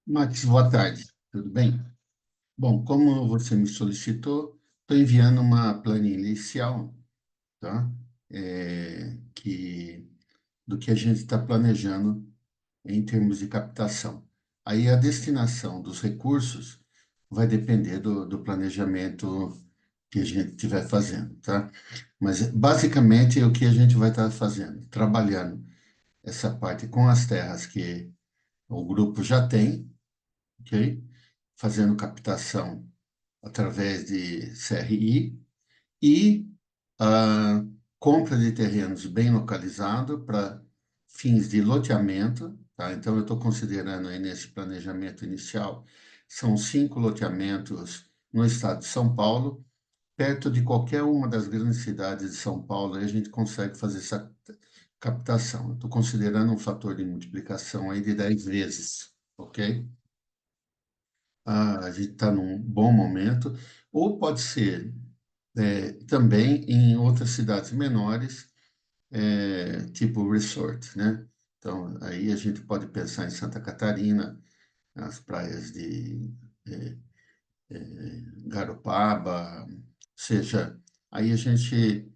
Max, boa tarde, tudo bem? Bom, como você me solicitou, estou enviando uma planilha inicial, tá? Do que a gente está planejando em termos de captação. Aí a destinação dos recursos vai depender do planejamento que a gente estiver fazendo, tá? Mas basicamente é o que a gente vai estar fazendo, trabalhando essa parte com as terras que o grupo já tem, ok? Fazendo captação através de CRI e a compra de terrenos bem localizado para fins de loteamento, tá? Então, eu estou considerando aí nesse planejamento inicial, são 5 loteamentos no estado de São Paulo, perto de qualquer uma das grandes cidades de São Paulo, aí a gente consegue fazer essa captação. Estou considerando um fator de multiplicação aí de 10 vezes, ok? A gente está num bom momento, ou pode ser também em outras cidades menores, tipo resort, né? Então, aí a gente pode pensar em Santa Catarina, as praias de é, Garopaba, ou seja, aí a gente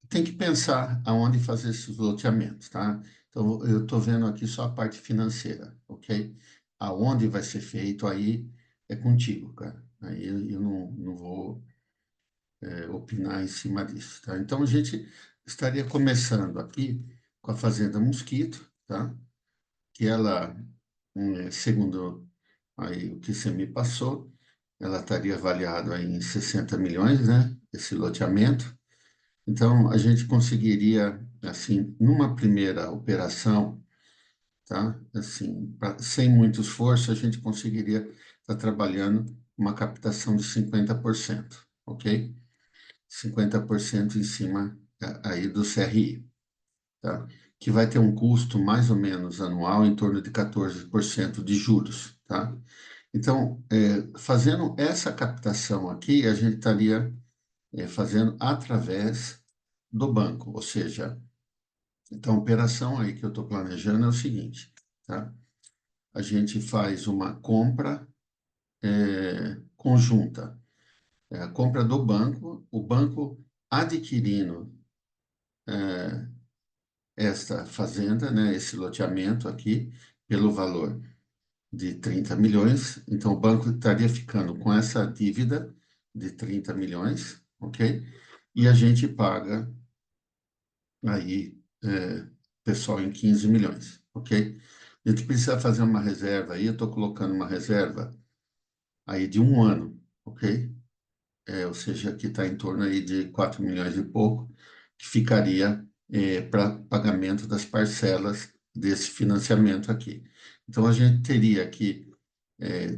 tem que pensar aonde fazer esses loteamentos, tá? Então, eu estou vendo aqui só a parte financeira, ok? Aonde vai ser feito, aí é contigo, cara. Aí eu não vou opinar em cima disso, tá? Então, a gente estaria começando aqui com a Fazenda Mosquito, tá? Que ela, segundo aí o que você me passou, ela estaria avaliada aí em 60 milhões, né? Esse loteamento. Então, a gente conseguiria, assim, numa primeira operação, tá? Assim, sem muito esforço, a gente conseguiria estar trabalhando uma captação de 50%, ok? 50% em cima aí do CRI, tá? Que vai ter um custo mais ou menos anual em torno de 14% de juros, tá? Então, fazendo essa captação aqui, a gente estaria fazendo através do banco, ou seja, então a operação aí que eu estou planejando é o seguinte, tá? A gente faz uma compra conjunta, a compra do banco, o banco adquirindo esta fazenda, né, esse loteamento aqui, pelo valor de 30 milhões. Então, o banco estaria ficando com essa dívida de 30 milhões, ok? E a gente paga aí, pessoal, em 15 milhões, ok? A gente precisa fazer uma reserva aí, eu estou colocando uma reserva aí de 1 ano, ok? Ou seja, que está em torno aí de 4 milhões e pouco, que ficaria para pagamento das parcelas desse financiamento aqui. Então, a gente teria aqui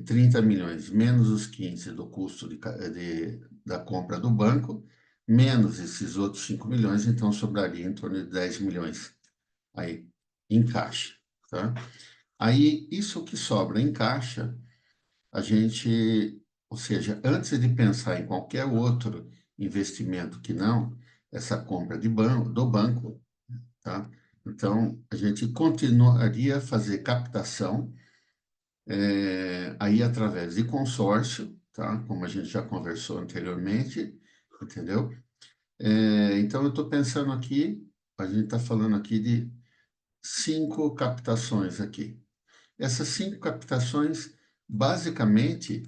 30 milhões menos os 15 do custo da compra do banco, menos esses outros 5 milhões, então sobraria em torno de 10 milhões aí em caixa, tá? Aí, isso que sobra em caixa, a gente, ou seja, antes de pensar em qualquer outro investimento que não essa compra do banco, tá? Então, a gente continuaria a fazer captação, aí através de consórcio, tá? Como a gente já conversou anteriormente, entendeu? Então, eu estou pensando aqui, a gente está falando aqui de 5 captações aqui. Essas 5 captações, basicamente,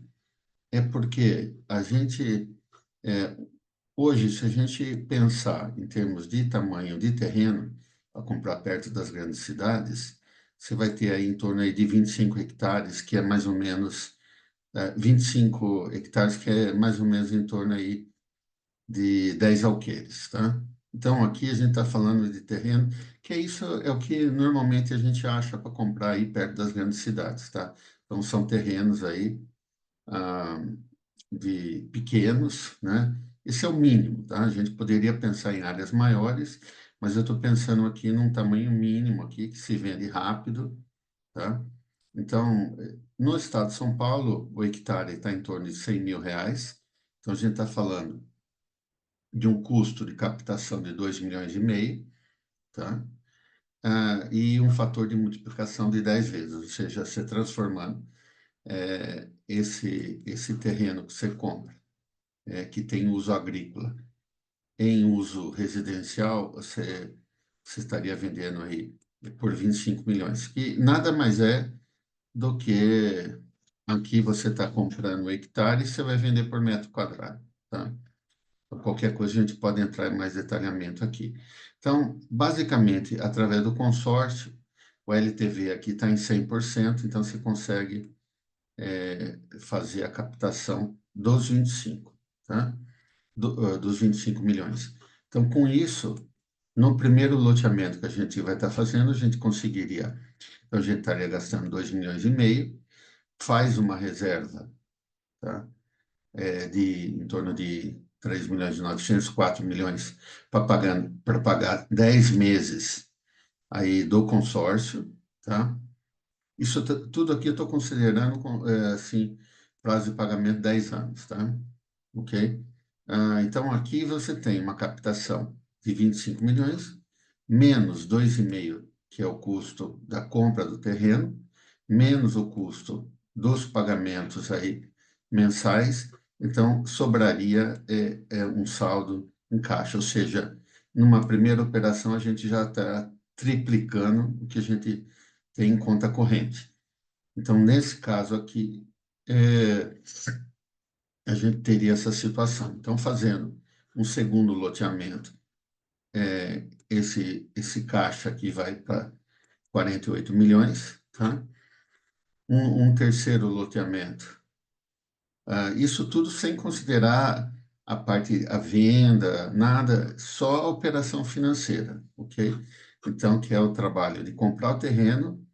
é porque a gente, é, hoje, se a gente pensar em termos de tamanho de terreno, para comprar perto das grandes cidades, você vai ter aí em torno aí de 25 hectares, que é mais ou menos, 25 hectares, que é mais ou menos em torno aí de 10 alqueires, tá? Então, aqui a gente está falando de terreno, que isso é o que normalmente a gente acha para comprar aí perto das grandes cidades, tá? Então, são terrenos aí, ah, de pequenos, né? Esse é o mínimo, tá? A gente poderia pensar em áreas maiores, mas eu estou pensando aqui num tamanho mínimo aqui, que se vende rápido, tá? Então, no estado de São Paulo, o hectare está em torno de 100 mil reais. Então, a gente está falando de um custo de captação de 2,5 milhões, tá? E um fator de multiplicação de 10 vezes, ou seja, se transformando. esse terreno que você compra, que tem uso agrícola, em uso residencial, você estaria vendendo aí por 25 milhões, que nada mais é do que aqui você está comprando um hectare e você vai vender por metro quadrado, tá? Então, qualquer coisa a gente pode entrar em mais detalhamento aqui. Então, basicamente, através do consórcio, o LTV aqui está em 100%, então você consegue fazer a captação dos 25, tá? Dos 25 milhões. Então, com isso, no primeiro loteamento que a gente vai estar fazendo, a gente conseguiria, então a gente estaria gastando 2,5 milhões, faz uma reserva, tá? Em torno de 3,9 milhões, 4 milhões para pagar 10 meses aí do consórcio, tá? Isso tudo aqui eu estou considerando assim, prazo de pagamento 10 anos, tá? Ok? Então aqui você tem uma captação de 25 milhões, menos 2,5, que é o custo da compra do terreno, menos o custo dos pagamentos aí mensais, então sobraria um saldo em caixa, ou seja, numa primeira operação a gente já está triplicando o que a gente tem em conta corrente. Então, nesse caso aqui, é, a gente teria essa situação. Então, fazendo um segundo loteamento, esse caixa aqui vai para 48 milhões, tá? Um terceiro loteamento. Isso tudo sem considerar a venda, nada, só a operação financeira, ok? Então, que é o trabalho de comprar o terreno,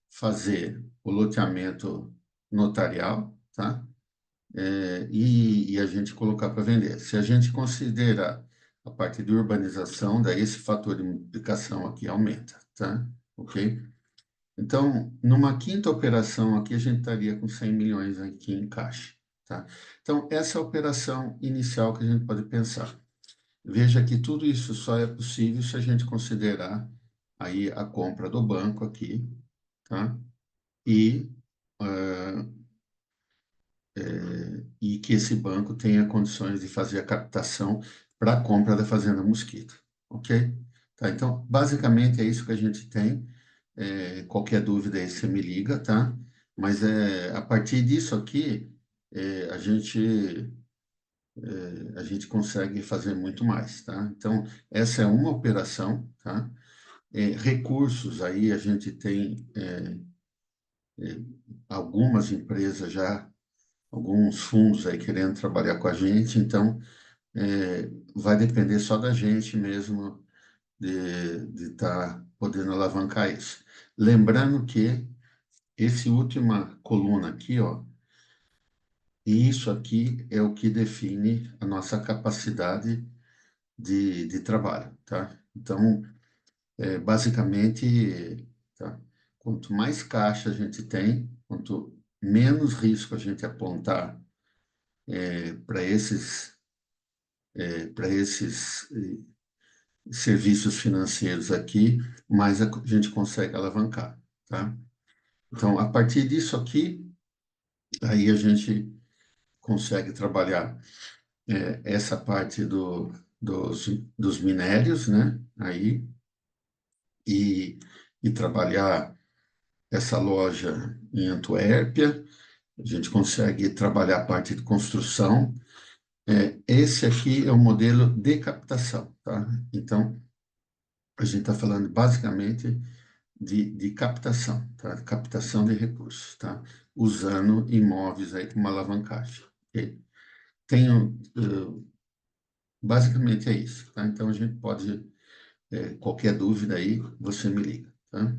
fazer o loteamento notarial, tá? E a gente colocar para vender. Se a gente considerar a parte de urbanização, daí esse fator de multiplicação aqui aumenta, tá? Ok? Então, numa quinta operação aqui, a gente estaria com 100 milhões aqui em caixa, tá? Então, essa é a operação inicial que a gente pode pensar. Veja que tudo isso só é possível se a gente considerar aí a compra do banco aqui, tá? E ah, e que esse banco tenha condições de fazer a captação para a compra da Fazenda Mosquito, ok? Tá, então, basicamente é isso que a gente tem. Qualquer dúvida aí você me liga, tá? Mas a partir disso aqui, a gente consegue fazer muito mais, tá? Então, essa é uma operação, tá? Recursos aí, a gente tem algumas empresas já, alguns fundos aí querendo trabalhar com a gente, então vai depender só da gente mesmo de estar podendo alavancar isso. Lembrando que esse última coluna aqui, ó, isso aqui é o que define a nossa capacidade de trabalho, tá? Então, basicamente, tá? Quanto mais caixa a gente tem, quanto menos risco a gente apontar para esses serviços financeiros aqui, mais a gente consegue alavancar, tá? Então, a partir disso aqui, aí a gente consegue trabalhar essa parte dos minérios, né? Aí, e, e trabalhar essa loja em Antuérpia, a gente consegue trabalhar a parte de construção. Esse aqui é o modelo de captação, tá? Então, a gente está falando basicamente de captação, tá? De captação de recursos, tá? Usando imóveis aí como alavancagem, ok? Tenho, basicamente é isso, tá? Então a gente pode, qualquer dúvida aí, você me liga, tá?